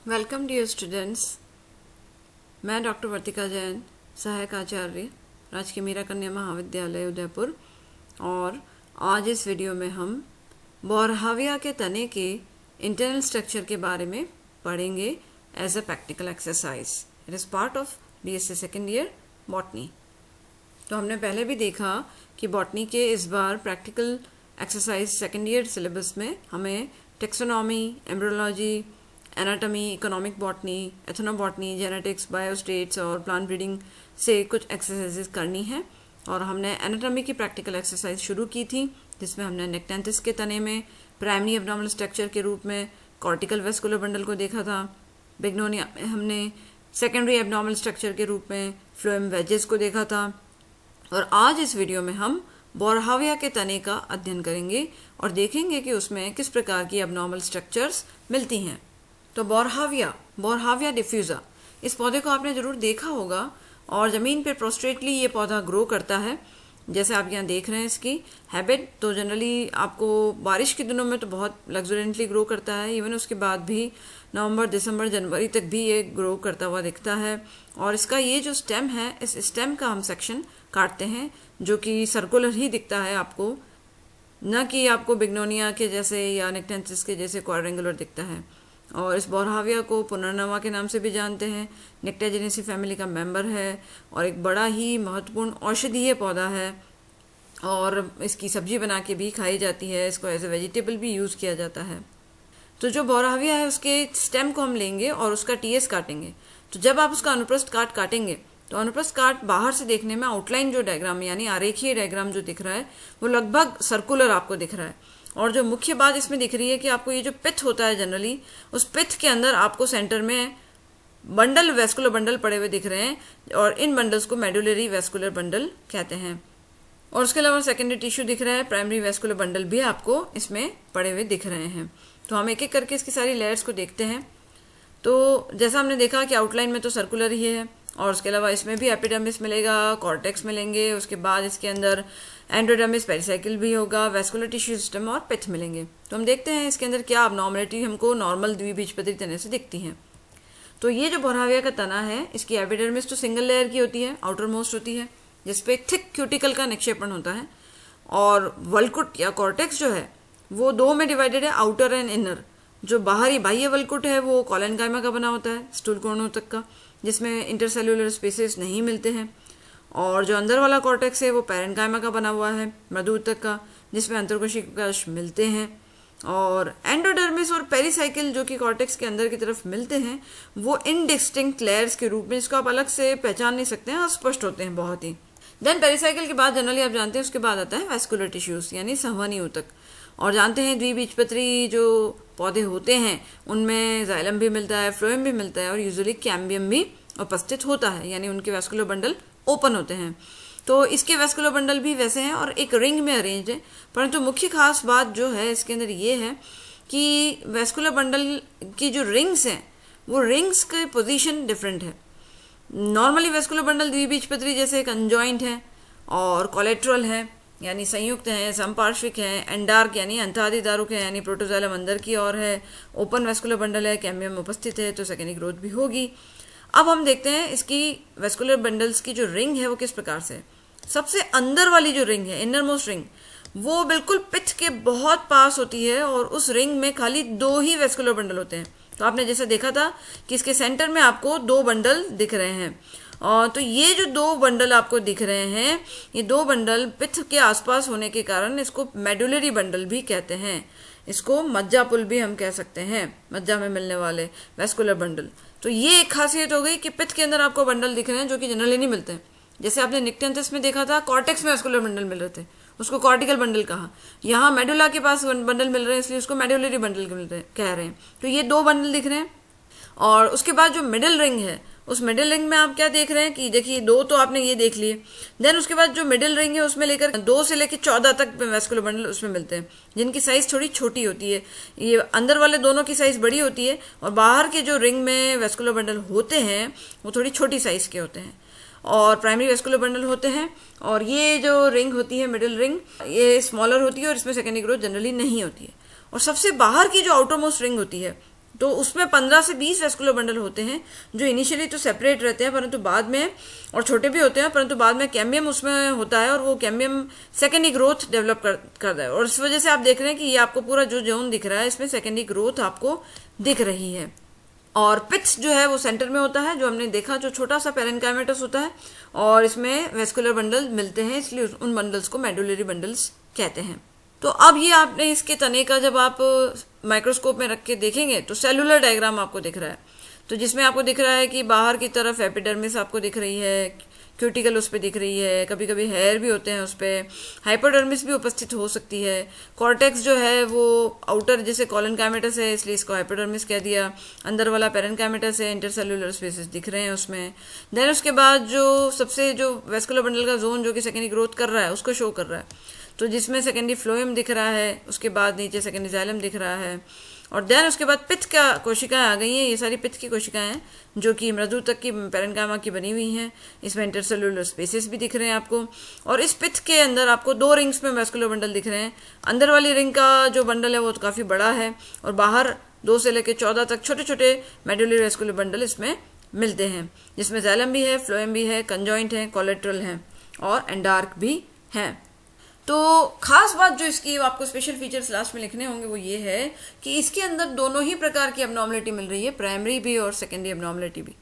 Welcome dear students. मैं doctor Vartika Jain, सहायक आचार्य, राजकीय मीरा कन्या महाविद्यालय उदयपुर। और आज इस वीडियो में हम बोरहाविया के तने के इंटरनल स्ट्रक्चर के बारे में पढ़ेंगे as a practical exercise. It is part of BSc second year botany. तो हमने पहले भी देखा कि बॉटनी के इस बार practical exercise second year syllabus में हमें taxonomy, embryology, anatomy, economic botany, ethnobotany, genetics, biostats और प्लांट ब्रीडिंग से कुछ एक्सरसाइजेज करनी है। और हमने एनाटॉमी की प्रैक्टिकल एक्सरसाइज शुरू की थी, जिसमें हमने नेक्टेंथिस के तने में प्राइमरी एब्डोमिनल स्ट्रक्चर के रूप में कॉर्टिकल वेस्कुलर बंडल को देखा था। बिग्नोनिया में हमने सेकेंडरी एब्डोमिनल स्ट्रक्चर के रूप में फ्लोएम वेजेस को देखा था। और आज इस वीडियो में हम बोरहाविया के तने का अध्ययन करेंगे और देखेंगे कि उसमें किस प्रकार की एब्नॉर्मल स्ट्रक्चर्स मिलती हैं। तो बोरहाविया डिफ्यूज़ा, इस पौधे को आपने ज़रूर देखा होगा और ज़मीन पर प्रोस्ट्रेटली ये पौधा ग्रो करता है, जैसे आप यहाँ देख रहे हैं। इसकी हैबिट तो जनरली आपको बारिश के दिनों में तो बहुत लग्जरेंटली ग्रो करता है, इवन उसके बाद भी नवंबर, दिसंबर, जनवरी तक भी ये ग्रो करता हुआ दिखता है। और इसका ये जो स्टेम है, इस स्टेम का हम सेक्शन काटते हैं जो कि सर्कुलर ही दिखता है आपको, न कि आपको बिग्नोनिया के जैसे या नेक्टेंथिस के जैसे क्वाड्रेंगुलर दिखता है। और इस बोरहाविया को पुनर्नवा के नाम से भी जानते हैं। नेक्टेजेनेसी फैमिली का मेंबर है और एक बड़ा ही महत्वपूर्ण औषधीय पौधा है और इसकी सब्जी बना के भी खाई जाती है। इसको एज ए वेजिटेबल भी यूज़ किया जाता है। तो जो बोरहाविया है उसके स्टेम को हम लेंगे और उसका TS काटेंगे। तो जब आप उसका अनुप्रस्थ काट काटेंगे तो अनुप्रस्थ काट बाहर से देखने में आउटलाइन जो डायग्राम यानी आरेखीय डायग्राम जो दिख रहा है वो लगभग सर्कुलर आपको दिख रहा है। और जो मुख्य बात इसमें दिख रही है कि आपको ये जो पिथ होता है जनरली, उस पिथ के अंदर आपको सेंटर में बंडल, वेस्कुलर बंडल पड़े हुए दिख रहे हैं और इन बंडल्स को मेडुलरी वेस्कुलर बंडल कहते हैं। और उसके अलावा सेकेंडरी टिश्यू दिख रहा है, प्राइमरी वेस्कुलर बंडल भी आपको इसमें पड़े हुए दिख रहे हैं। तो हम एक एक करके इसकी सारी लेयर्स को देखते हैं। तो जैसा हमने देखा कि आउटलाइन में तो सर्कुलर ही है और उसके अलावा इसमें भी एपिडर्मिस मिलेगा, कॉर्टेक्स मिलेंगे, उसके बाद इसके अंदर एंडोडर्मिस, पेरिसाइकिल भी होगा, वेस्कुलर टिश्यू सिस्टम और पिथ मिलेंगे। तो हम देखते हैं इसके अंदर क्या अबनॉर्मलिटी हमको नॉर्मल द्विबीजपत्री तने से दिखती हैं। तो ये जो बोरहाविया का तना है, इसकी एपिडर्मिस तो सिंगल लेयर की होती है, आउटर मोस्ट होती है, जिसपे थिक क्यूटिकल का निक्षेपण होता है। और वल्कुट या कॉर्टेक्स जो है वो दो में डिवाइडेड है, आउटर एंड इनर। जो बाहरी बाह्य वल्कुट है वो कॉलेनकाइमा का बना होता है, स्टूल कोर्णों तक का, जिसमें इंटरसेल्युलर स्पेसेस नहीं मिलते हैं। और जो अंदर वाला कॉर्टेक्स है वो पैरेन्काइमा का बना हुआ है, मृदु तक का, जिसमें अंतर्कोशिकाश मिलते हैं। और एंडोडर्मिस और पेरिसाइकिल जो कि कॉर्टेक्स के अंदर की तरफ मिलते हैं वो इनडिस्टिंक्ट लेयर्स के रूप में, जिसको आप अलग से पहचान नहीं सकते हैं, अस्पष्ट होते हैं बहुत ही। देन पेरिसाइकिल के बाद जनरली आप जानते हैं उसके बाद आता है वेस्कुलर टिश्यूज यानी संवहनी ऊतक। और जानते हैं द्विबीजपत्री जो पौधे होते हैं उनमें जाइलम भी मिलता है, फ्लोएम भी मिलता है और यूजुअली कैम्बियम भी उपस्थित होता है, यानी उनके वेस्कुलर बंडल ओपन होते हैं। तो इसके वेस्कुलर बंडल भी वैसे हैं और एक रिंग में अरेंज है। परंतु मुख्य खास बात जो है इसके अंदर ये है कि वेस्कुलर बंडल की जो रिंग्स हैं वो रिंग्स की पोजीशन डिफरेंट है। नॉर्मली वेस्कुलर बंडल द्विबीजपत्री जैसे एक अनजॉइंट है और कोलेट्रल है यानी संयुक्त हैं, समपार्श्विक हैं, एंडार्क यानी अंतादिदारुक है यानी प्रोटोजाइलम अंदर की ओर है, ओपन वेस्कुलर बंडल है, कैम्बियम उपस्थित है, तो सेकेंडरी ग्रोथ भी होगी। अब हम देखते हैं इसकी वेस्कुलर बंडल्स की जो रिंग है वो किस प्रकार से है। सबसे अंदर वाली जो रिंग है, इनर मोस्ट रिंग, वो बिल्कुल पिथ के बहुत पास होती है और उस रिंग में खाली दो ही वेस्कुलर बंडल होते हैं। तो आपने जैसा देखा था कि इसके सेंटर में आपको दो बंडल दिख रहे हैं। और तो ये जो दो बंडल आपको दिख रहे हैं, ये दो बंडल पिथ के आसपास होने के कारण इसको मेडुलरी बंडल भी कहते हैं। इसको मज्जा पुल भी हम कह सकते हैं, मज्जा में मिलने वाले वेस्कुलर बंडल। तो ये एक खासियत हो गई कि पिथ के अंदर आपको बंडल दिख रहे हैं जो कि जनरली नहीं मिलते हैं। जैसे आपने निक्टेंथिस में देखा था, कॉर्टेक्स में वेस्कुलर बंडल मिल रहे थे, उसको कॉर्टिकल बंडल कहा। यहाँ मेडुला के पास बंडल मिल रहे हैं इसलिए उसको मेडुलरी बंडल कह रहे हैं। तो ये दो बंडल दिख रहे हैं। और उसके बाद जो मिडिल रिंग है, उस मिडिल रिंग में आप क्या देख रहे हैं कि देखिए दो तो आपने ये देख लिए। देन उसके बाद जो मिडिल रिंग है उसमें लेकर 2 से लेकर 14 तक वेस्कुलर बंडल उसमें मिलते हैं, जिनकी साइज थोड़ी छोटी होती है। ये अंदर वाले दोनों की साइज बड़ी होती है और बाहर के जो रिंग में वेस्कुलर बंडल होते हैं वो थोड़ी छोटी साइज के होते हैं और प्राइमरी वेस्कुलर बंडल होते हैं। और ये जो रिंग होती है, मिडिल रिंग, ये स्मॉलर होती है और इसमें सेकेंडरी ग्रोथ जनरली नहीं होती है। और सबसे बाहर की जो आउटर मोस्ट रिंग होती है तो उसमें 15 से 20 वेस्कुलर बंडल होते हैं जो इनिशियली तो सेपरेट रहते हैं, परंतु बाद में, और छोटे भी होते हैं, परंतु बाद में कैम्बियम उसमें होता है और वो कैम्बियम सेकेंडरी ग्रोथ डेवलप करता है। और इस वजह से आप देख रहे हैं कि ये आपको पूरा जो जोन दिख रहा है इसमें सेकेंडरी ग्रोथ आपको दिख रही है। और पिथ्स जो है वो सेंटर में होता है, जो हमने देखा, जो छोटा सा पेरेन्काइमेटस होता है, और इसमें वेस्कुलर बंडल मिलते हैं, इसलिए उन बंडल्स को मेडुलरी बंडल्स कहते हैं। तो अब ये आपने इसके तने का जब आप माइक्रोस्कोप में रख के देखेंगे तो सेलुलर डायग्राम आपको दिख रहा है, तो जिसमें आपको दिख रहा है कि बाहर की तरफ एपिडर्मिस आपको दिख रही है, क्यूटिकल उस पर दिख रही है, कभी कभी हेयर भी होते हैं उस पर, हाइपोडर्मिस भी उपस्थित हो सकती है, कॉर्टेक्स जो है वो आउटर जैसे कॉलनकाइमेटस है इसलिए इसको हाइपोडर्मिस कह दिया, अंदर वाला पेरेन्काइमेटस है, इंटरसेल्युलर स्पेसेस दिख रहे हैं उसमें। देन उसके बाद जो सबसे जो वेस्कुलर बंडल का जोन जो कि सेकेंडरी ग्रोथ कर रहा है उसको शो कर रहा है, तो जिसमें सेकेंडरी फ्लोएम दिख रहा है, उसके बाद नीचे सेकेंडरी जाइलम दिख रहा है, और देन उसके बाद पित्त का कोशिकाएं आ गई हैं। ये सारी पित्त की कोशिकाएं हैं जो कि मृदु तक की पेरेन्काइमा की बनी हुई हैं। इसमें इंटरसेलुलर स्पेसेस भी दिख रहे हैं आपको, और इस पित्त के अंदर आपको 2 रिंग्स में वेस्कुलर बंडल दिख रहे हैं। अंदर वाली रिंग का जो बंडल है वो तो काफ़ी बड़ा है, और बाहर 2 से लेकर 14 तक छोटे छोटे मेडुलरी वेस्कुलर बंडल इसमें मिलते हैं, जिसमें जाइलम भी है, फ्लोएम भी है, कंजॉइंट है, कोलेट्रल है और एंडार्क भी है। तो खास बात जो इसकी आपको स्पेशल फीचर्स लास्ट में लिखने होंगे वो ये है कि इसके अंदर दोनों ही प्रकार की एब्नॉर्मलिटी मिल रही है, प्राइमरी भी और सेकेंडरी एब्नॉर्मलिटी भी।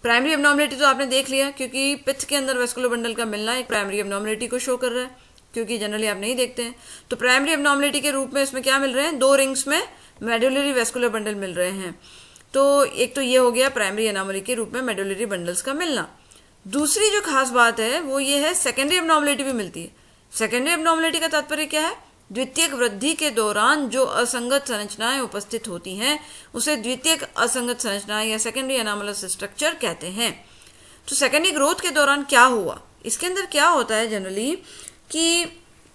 प्राइमरी एब्नॉर्मलिटी तो आपने देख लिया, क्योंकि पित्त के अंदर वेस्कुलर बंडल का मिलना एक प्राइमरी एब्नॉर्मलिटी को शो कर रहा है, क्योंकि जनरली आप नहीं देखते हैं। तो प्राइमरी एब्नॉर्मलिटी के रूप में इसमें क्या मिल रहे हैं, 2 रिंग्स में मेडुलरी वेस्कुलर बंडल मिल रहे हैं। तो एक तो ये हो गया प्राइमरी एनॉमली के रूप में मेडुलरी बंडल्स का मिलना। दूसरी जो खास बात है वो ये है सेकेंडरी एब्नॉर्मलिटी भी मिलती है। सेकेंडरी एब्नॉर्मलिटी का तात्पर्य क्या है, द्वितीयक वृद्धि के दौरान जो असंगत संरचनाएं उपस्थित होती हैं उसे द्वितीयक असंगत संरचनाएं या सेकेंडरी एनॉमलस स्ट्रक्चर कहते हैं। तो सेकेंडरी ग्रोथ के दौरान क्या हुआ, इसके अंदर क्या होता है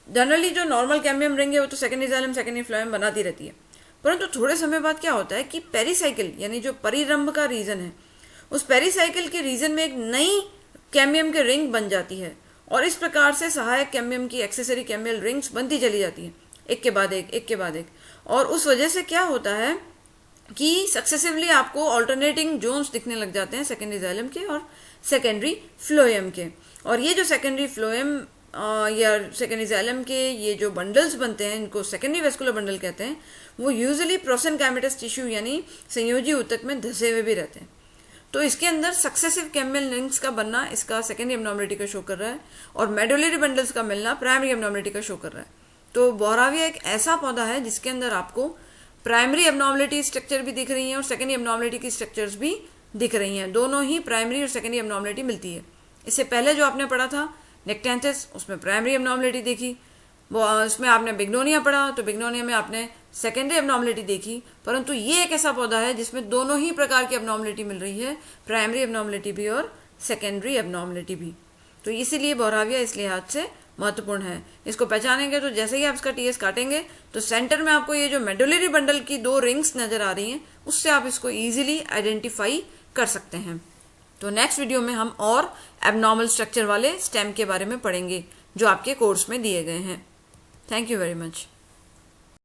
जनरली जो नॉर्मल कैम्बियम रिंग है वो तो सेकेंडरी जाइलम सेकेंडरी फ्लोएम बनाती रहती है, परंतु थोड़े समय बाद क्या होता है कि पेरीसाइकिल यानी जो परिरंभ का रीजन है, उस पेरीसाइकिल के रीजन में एक नई कैम्बियम की रिंग बन जाती है, और इस प्रकार से सहायक कैम्बियम की एक्सेसरी कैम्बियल रिंग्स बनती चली जाती हैं, एक के बाद एक। और उस वजह से क्या होता है कि सक्सेसिवली आपको ऑल्टरनेटिंग जोन्स दिखने लग जाते हैं सेकेंडरी जाइलम के और सेकेंडरी फ्लोएम के। और ये जो सेकेंडरी फ्लोएम या सेकेंडरी जाइलम के ये जो बंडल्स बनते हैं, इनको सेकेंडरी वेस्कुलर बंडल कहते हैं, वो यूजुअली प्रोसेनकाइमेटस टिश्यू यानी संयोजी ऊतक में धसे हुए भी रहते हैं। तो इसके अंदर सक्सेसिव कैम्बियल रिंग्स का बनना इसका सेकेंडरी एब्नॉर्मलिटी का शो कर रहा है, और मेडुलरी बंडल्स का मिलना प्राइमरी एब्नॉर्मलिटी का शो कर रहा है। तो बोहराविया एक ऐसा पौधा है जिसके अंदर आपको प्राइमरी एब्नॉर्मलिटी स्ट्रक्चर भी दिख रही है और सेकेंडरी एब्नॉर्मलिटी की स्ट्रक्चर्स भी दिख रही हैं। दोनों ही प्राइमरी और सेकेंडरी एब्नॉर्मलिटी मिलती है। इससे पहले जो आपने पढ़ा था नेक्टेंथिस, उसमें प्राइमरी एब्नॉर्मलिटी देखी, उसमें आपने बिग्नोनिया पढ़ा तो बिग्नोनिया में आपने सेकेंडरी एब्नॉर्मलिटी देखी। परंतु ये एक ऐसा पौधा है जिसमें दोनों ही प्रकार की एब्नॉर्मलिटी मिल रही है, प्राइमरी एब्नॉर्मलिटी भी और सेकेंडरी एब्नॉर्मलिटी भी। तो इसीलिए बोहराविया इस लिहाज से महत्वपूर्ण है। इसको पहचानेंगे तो जैसे ही आप इसका टीएस काटेंगे तो सेंटर में आपको ये जो मेडुलरी बंडल की 2 रिंग्स नजर आ रही हैं, उससे आप इसको इजीली आइडेंटिफाई कर सकते हैं। तो नेक्स्ट वीडियो में हम और एबनॉर्मल स्ट्रक्चर वाले स्टेम के बारे में पढ़ेंगे जो आपके कोर्स में दिए गए हैं। Thank you very much.